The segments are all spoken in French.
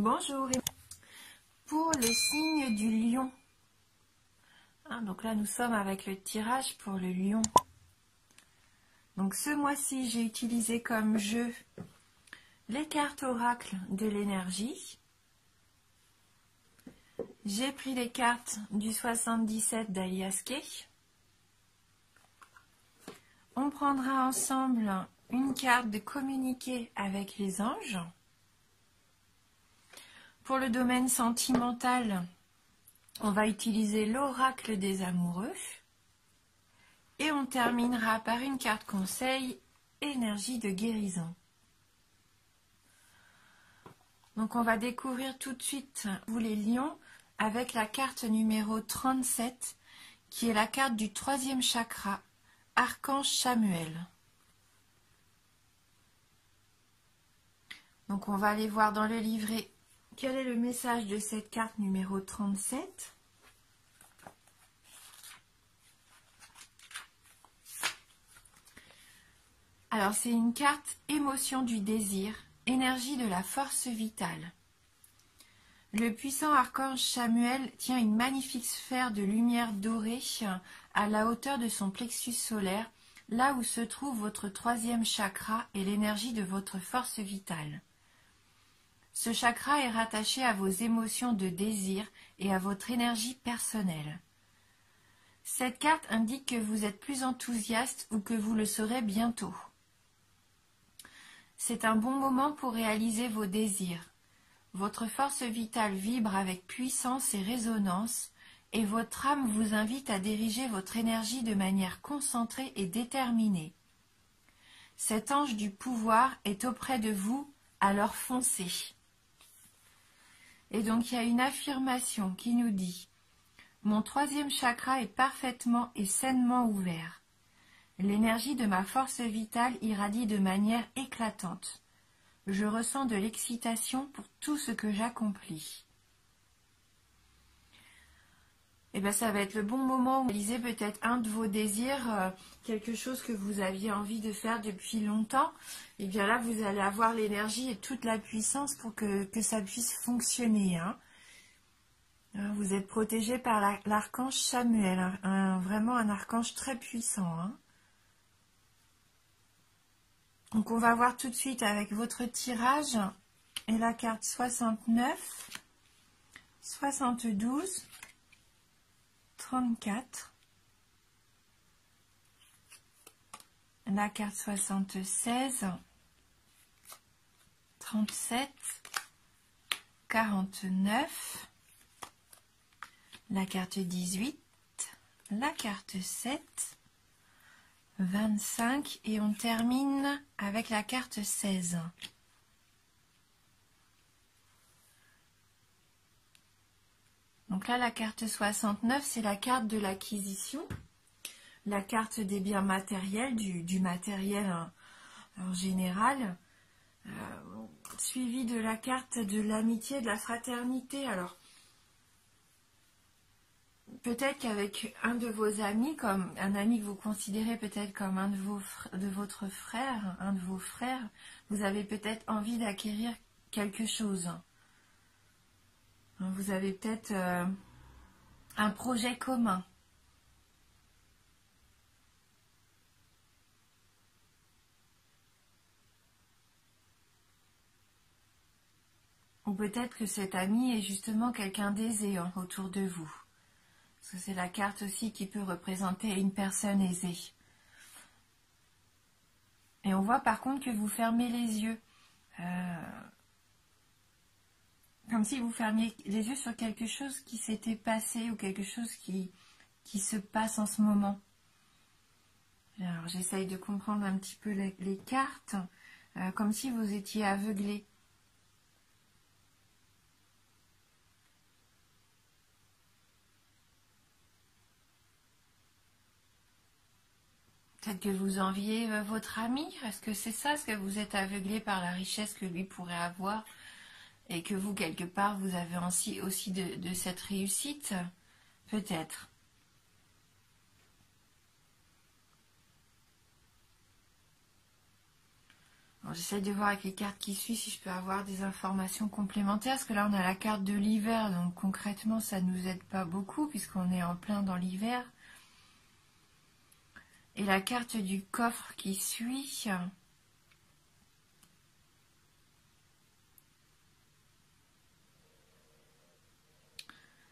Bonjour, pour le signe du lion. Donc là, nous sommes avec le tirage pour le lion. Donc ce mois-ci, j'ai utilisé comme jeu les cartes oracle de l'énergie. J'ai pris les cartes du 77 d'Alias Kay. On prendra ensemble une carte de communiquer avec les anges. Pour le domaine sentimental, on va utiliser l'oracle des amoureux. Et on terminera par une carte conseil, énergie de guérison. Donc on va découvrir tout de suite, vous les lions, avec la carte numéro 37, qui est la carte du 3e chakra, Archange Chamuel. Donc on va aller voir dans le livret quel est le message de cette carte numéro 37. Alors c'est une carte émotion du désir, énergie de la force vitale. Le puissant archange Chamuel tient une magnifique sphère de lumière dorée à la hauteur de son plexus solaire, là où se trouve votre 3e chakra et l'énergie de votre force vitale. Ce chakra est rattaché à vos émotions de désir et à votre énergie personnelle. Cette carte indique que vous êtes plus enthousiaste ou que vous le serez bientôt. C'est un bon moment pour réaliser vos désirs. Votre force vitale vibre avec puissance et résonance, et votre âme vous invite à diriger votre énergie de manière concentrée et déterminée. Cet ange du pouvoir est auprès de vous, alors foncez. Et donc il y a une affirmation qui nous dit « Mon 3e chakra est parfaitement et sainement ouvert. L'énergie de ma force vitale irradie de manière éclatante. Je ressens de l'excitation pour tout ce que j'accomplis. » Et bien ça va être le bon moment où vous réalisez peut-être un de vos désirs, quelque chose que vous aviez envie de faire depuis longtemps. Et bien là vous allez avoir l'énergie et toute la puissance pour que ça puisse fonctionner. Vous êtes protégé par l'archange Chamuel, vraiment un archange très puissant. Donc on va voir tout de suite avec votre tirage et la carte 69, 72, 34, la carte 76, 37, 49, la carte 18, la carte 7, 25 et on termine avec la carte 16. Donc là, la carte 69, c'est la carte de l'acquisition, la carte des biens matériels, du matériel en général, suivi de la carte de l'amitié, de la fraternité. Alors, peut-être qu'avec un de vos amis, comme un ami que vous considérez peut-être comme un de votre frère, un de vos frères, vous avez peut-être envie d'acquérir quelque chose. Vous avez peut-être un projet commun. Ou peut-être que cet ami est justement quelqu'un d'aisé autour de vous. Parce que c'est la carte aussi qui peut représenter une personne aisée. Et on voit par contre que vous fermez les yeux. Comme si vous fermiez les yeux sur quelque chose qui s'était passé ou quelque chose qui se passe en ce moment. Alors j'essaye de comprendre un petit peu les cartes, comme si vous étiez aveuglé. Peut-être que vous enviez votre ami. Est-ce que c'est ça? Est-ce que vous êtes aveuglé par la richesse que lui pourrait avoir et que vous, quelque part, vous avez aussi de cette réussite? Peut-être. J'essaie de voir avec les cartes qui suivent si je peux avoir des informations complémentaires, parce que là on a la carte de l'hiver, donc concrètement ça ne nous aide pas beaucoup puisqu'on est en plein dans l'hiver. Et la carte du coffre qui suit.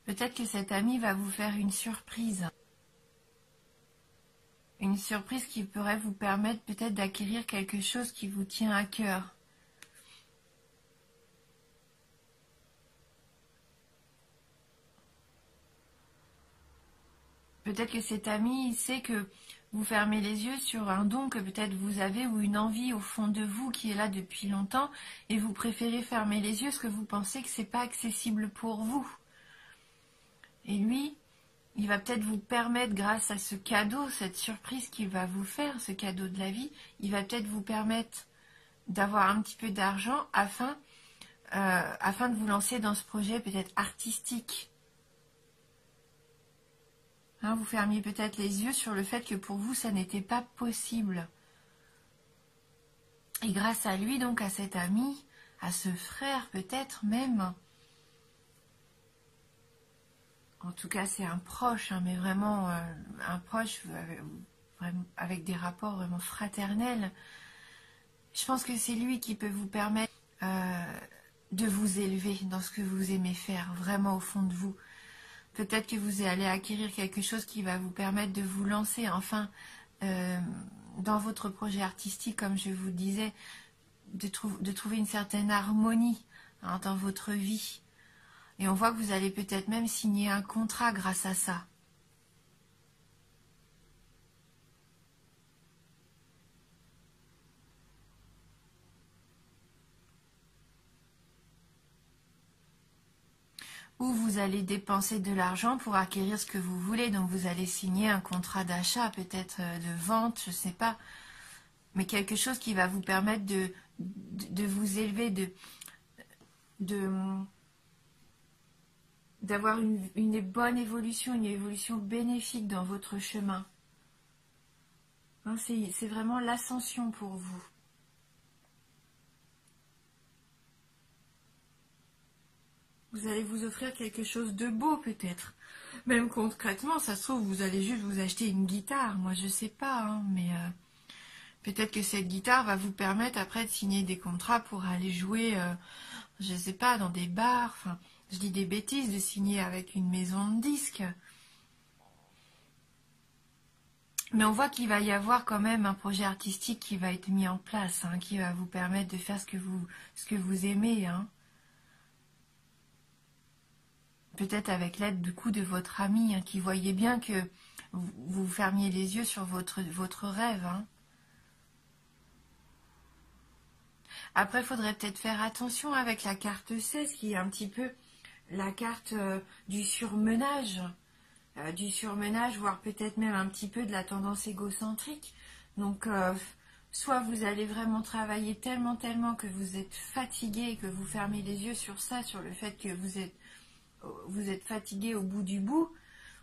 Peut-être que cet ami va vous faire une surprise. Une surprise qui pourrait vous permettre peut-être d'acquérir quelque chose qui vous tient à cœur. Peut-être que cet ami, il sait que vous fermez les yeux sur un don que peut-être vous avez ou une envie au fond de vous qui est là depuis longtemps et vous préférez fermer les yeux parce que vous pensez que c'est pas accessible pour vous. Et lui, il va peut-être vous permettre, grâce à ce cadeau, cette surprise qu'il va vous faire, ce cadeau de la vie, il va peut-être vous permettre d'avoir un petit peu d'argent afin de vous lancer dans ce projet peut-être artistique. Hein, vous fermiez peut-être les yeux sur le fait que pour vous, ça n'était pas possible. Et grâce à lui, donc à cet ami, à ce frère peut-être même, en tout cas c'est un proche, hein, mais vraiment un proche avec des rapports vraiment fraternels, je pense que c'est lui qui peut vous permettre de vous élever dans ce que vous aimez faire, vraiment au fond de vous. Peut-être que vous allez acquérir quelque chose qui va vous permettre de vous lancer enfin dans votre projet artistique, comme je vous le disais, de trouver une certaine harmonie hein, dans votre vie. Et on voit que vous allez peut-être même signer un contrat grâce à ça. Ou vous allez dépenser de l'argent pour acquérir ce que vous voulez. Donc vous allez signer un contrat d'achat, peut-être de vente, je ne sais pas. Mais quelque chose qui va vous permettre de vous élever, d'avoir une bonne évolution, une évolution bénéfique dans votre chemin. Hein, c'est vraiment l'ascension pour vous. Vous allez vous offrir quelque chose de beau peut-être. Même concrètement, ça se trouve, vous allez juste vous acheter une guitare. Moi, je sais pas, hein, mais peut-être que cette guitare va vous permettre après de signer des contrats pour aller jouer, je sais pas, dans des bars. Enfin, je dis des bêtises, de signer avec une maison de disques. Mais on voit qu'il va y avoir quand même un projet artistique qui va être mis en place, hein, qui va vous permettre de faire ce que vous aimez, hein. Peut-être avec l'aide du coup de votre ami, hein, qui voyait bien que vous fermiez les yeux sur votre rêve. Hein. Après, il faudrait peut-être faire attention avec la carte 16, qui est un petit peu la carte du surmenage, voire peut-être même un petit peu de la tendance égocentrique. Donc, soit vous allez vraiment travailler tellement que vous êtes fatigué et que vous fermez les yeux sur ça, sur le fait que vous êtes fatigué au bout du bout,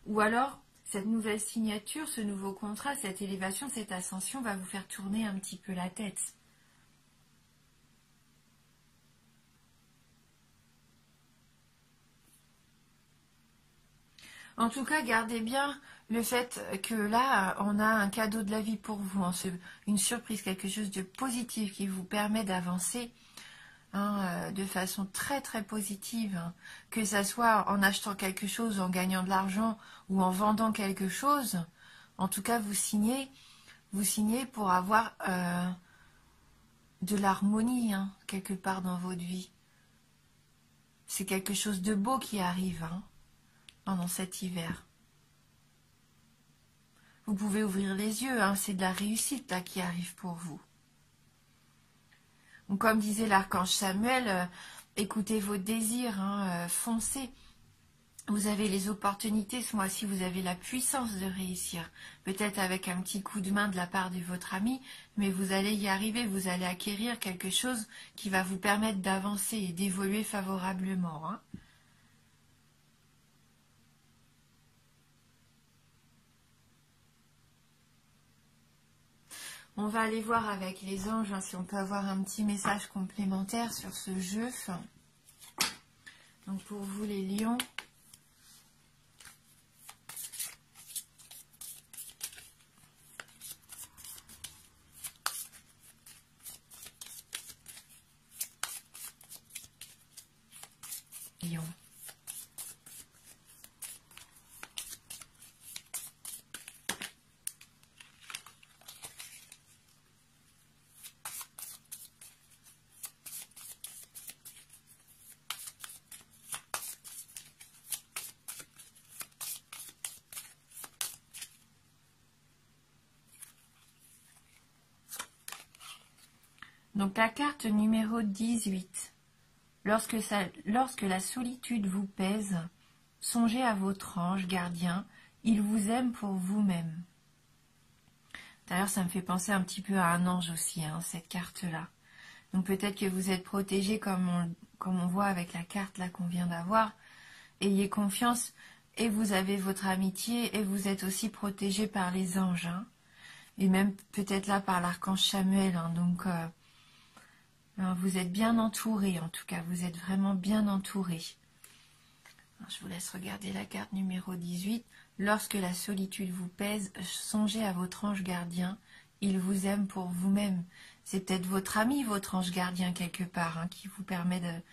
ou alors cette nouvelle signature, ce nouveau contrat, cette élévation, cette ascension va vous faire tourner un petit peu la tête. En tout cas, gardez bien le fait que là, on a un cadeau de la vie pour vous, hein, une surprise, quelque chose de positif qui vous permet d'avancer. Hein, de façon très positive, hein. Que ça soit en achetant quelque chose, en gagnant de l'argent ou en vendant quelque chose, en tout cas vous signez pour avoir de l'harmonie hein, quelque part dans votre vie. C'est quelque chose de beau qui arrive hein, pendant cet hiver. Vous pouvez ouvrir les yeux, hein, c'est de la réussite là qui arrive pour vous. Donc, comme disait l'archange Samuel, écoutez vos désirs, hein, foncez. Vous avez les opportunités, ce mois-ci, vous avez la puissance de réussir. Peut-être avec un petit coup de main de la part de votre ami, mais vous allez y arriver, vous allez acquérir quelque chose qui va vous permettre d'avancer et d'évoluer favorablement. Hein. On va aller voir avec les anges hein, si on peut avoir un petit message complémentaire sur ce jeu. Donc pour vous les lions, lions. Donc la carte numéro 18. Lorsque la solitude vous pèse, songez à votre ange gardien, il vous aime pour vous-même. D'ailleurs, ça me fait penser un petit peu à un ange aussi, hein, cette carte-là. Donc peut-être que vous êtes protégé comme on voit avec la carte là qu'on vient d'avoir. Ayez confiance et vous avez votre amitié et vous êtes aussi protégé par les anges. Hein, et même peut-être là par l'archange Samuel. Hein, donc vous êtes bien entouré en tout cas. Vous êtes vraiment bien entouré. Je vous laisse regarder la carte numéro 18. Lorsque la solitude vous pèse, songez à votre ange gardien. Il vous aime pour vous-même. C'est peut-être votre ami, votre ange gardien quelque part, hein, qui vous permet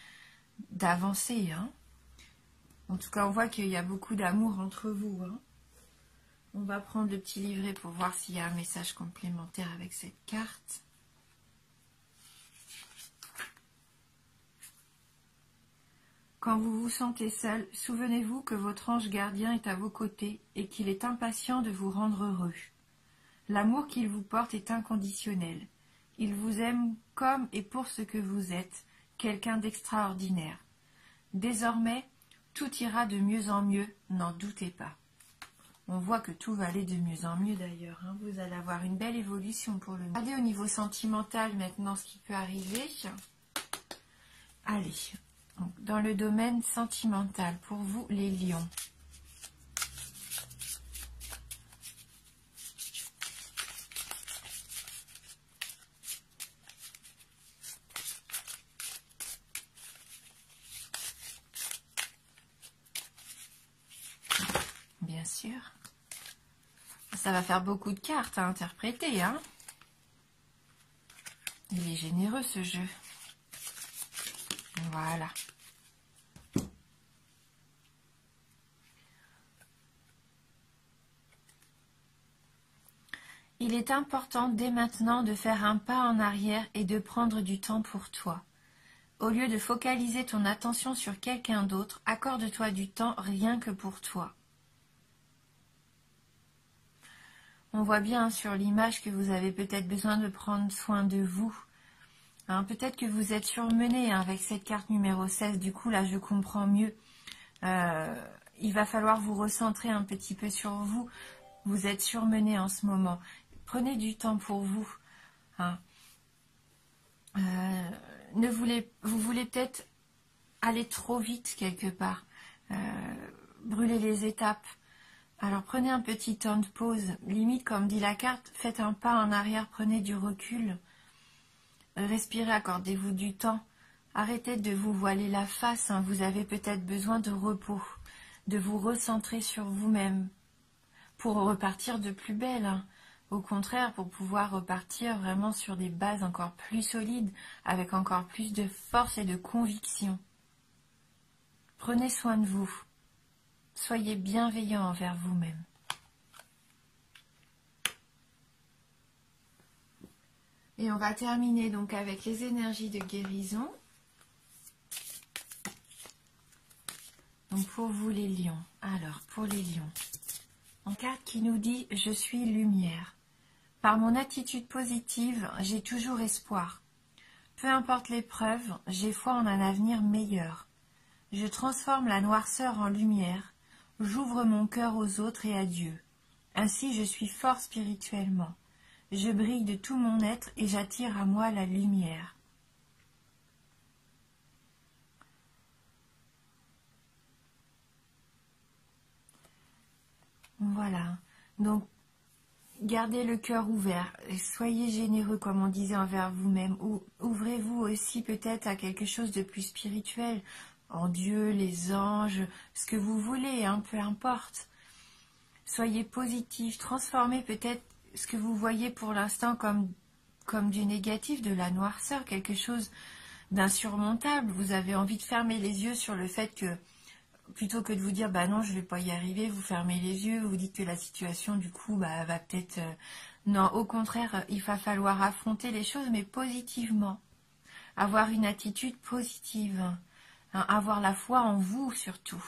d'avancer. Hein. En tout cas, on voit qu'il y a beaucoup d'amour entre vous. Hein. On va prendre le petit livret pour voir s'il y a un message complémentaire avec cette carte. Quand vous vous sentez seul, souvenez-vous que votre ange gardien est à vos côtés et qu'il est impatient de vous rendre heureux. L'amour qu'il vous porte est inconditionnel. Il vous aime comme et pour ce que vous êtes, quelqu'un d'extraordinaire. Désormais, tout ira de mieux en mieux, n'en doutez pas. On voit que tout va aller de mieux en mieux d'ailleurs. Hein. Vous allez avoir une belle évolution pour le moment. Regardez au niveau sentimental maintenant ce qui peut arriver. Allez, donc, dans le domaine sentimental, pour vous les lions. Bien sûr. Ça va faire beaucoup de cartes à interpréter, hein. Il est généreux ce jeu. Voilà. Il est important dès maintenant de faire un pas en arrière et de prendre du temps pour toi. Au lieu de focaliser ton attention sur quelqu'un d'autre, accorde-toi du temps rien que pour toi. On voit bien sur l'image que vous avez peut-être besoin de prendre soin de vous. Hein, peut-être que vous êtes surmené hein, avec cette carte numéro 16. Du coup, là, je comprends mieux. Il va falloir vous recentrer un petit peu sur vous. Vous êtes surmené en ce moment. Prenez du temps pour vous. Hein. Vous voulez peut-être aller trop vite quelque part. Brûler les étapes. Alors prenez un petit temps de pause, limite comme dit la carte, faites un pas en arrière, prenez du recul, respirez, accordez-vous du temps, arrêtez de vous voiler la face, hein. Vous avez peut-être besoin de repos, de vous recentrer sur vous-même, pour repartir de plus belle, hein. Au contraire, pour pouvoir repartir vraiment sur des bases encore plus solides, avec encore plus de force et de conviction. Prenez soin de vous. Soyez bienveillant envers vous-même. Et on va terminer donc avec les énergies de guérison. Donc pour vous les lions. Alors pour les lions. Une carte qui nous dit « Je suis lumière ». Par mon attitude positive, j'ai toujours espoir. Peu importe l'épreuve, j'ai foi en un avenir meilleur. Je transforme la noirceur en lumière. J'ouvre mon cœur aux autres et à Dieu. Ainsi je suis fort spirituellement. Je brille de tout mon être et j'attire à moi la lumière. Voilà. Donc, Gardez le cœur ouvert, soyez généreux comme on disait envers vous-même, ou ouvrez-vous aussi peut-être à quelque chose de plus spirituel, en Dieu, les anges, ce que vous voulez, hein, peu importe. Soyez positif, transformez peut-être ce que vous voyez pour l'instant comme du négatif, de la noirceur, quelque chose d'insurmontable. Vous avez envie de fermer les yeux sur le fait que, plutôt que de vous dire bah non je vais pas y arriver, vous fermez les yeux, vous dites que la situation du coup bah, va peut-être non, au contraire il va falloir affronter les choses mais positivement, avoir une attitude positive, hein, avoir la foi en vous surtout,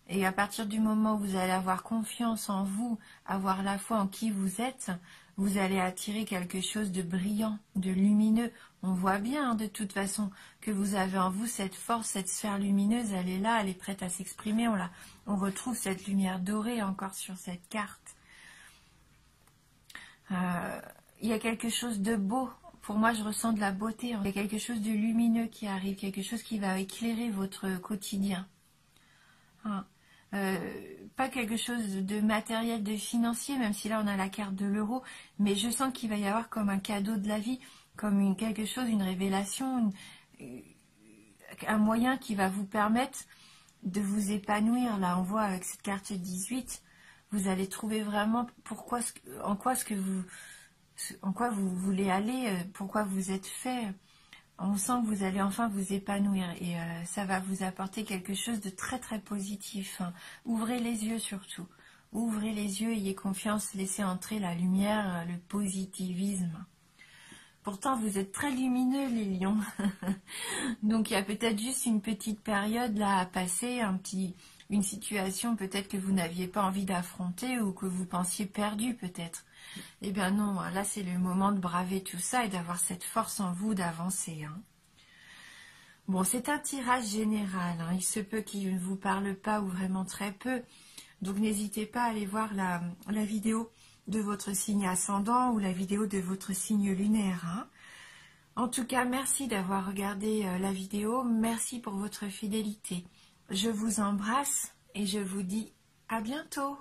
et à partir du moment où vous allez avoir confiance en vous, avoir la foi en qui vous êtes, vous allez attirer quelque chose de brillant, de lumineux. On voit bien, hein, de toute façon, que vous avez en vous cette force, cette sphère lumineuse, elle est là, elle est prête à s'exprimer. On retrouve cette lumière dorée encore sur cette carte. Il y a quelque chose de beau. Pour moi, je ressens de la beauté. Il y a quelque chose de lumineux qui arrive, quelque chose qui va éclairer votre quotidien. Hein. Pas quelque chose de matériel, de financier, même si là on a la carte de l'euro, mais je sens qu'il va y avoir comme un cadeau de la vie, comme quelque chose, une révélation, un moyen qui va vous permettre de vous épanouir. Là on voit avec cette carte 18, vous allez trouver vraiment en quoi vous voulez aller, pourquoi vous êtes fait. On sent que vous allez enfin vous épanouir et ça va vous apporter quelque chose de très très positif. Hein. Ouvrez les yeux surtout. Ouvrez les yeux, ayez confiance, laissez entrer la lumière, le positivisme. Pourtant, vous êtes très lumineux, les lions. Donc, il y a peut-être juste une petite période là à passer, une situation peut-être que vous n'aviez pas envie d'affronter ou que vous pensiez perdu peut-être. Eh bien non, là c'est le moment de braver tout ça et d'avoir cette force en vous d'avancer. Hein. Bon, c'est un tirage général, hein. Il se peut qu'il ne vous parle pas ou vraiment très peu. Donc n'hésitez pas à aller voir la vidéo de votre signe ascendant ou la vidéo de votre signe lunaire. Hein. En tout cas, merci d'avoir regardé la vidéo. Merci pour votre fidélité. Je vous embrasse et je vous dis à bientôt.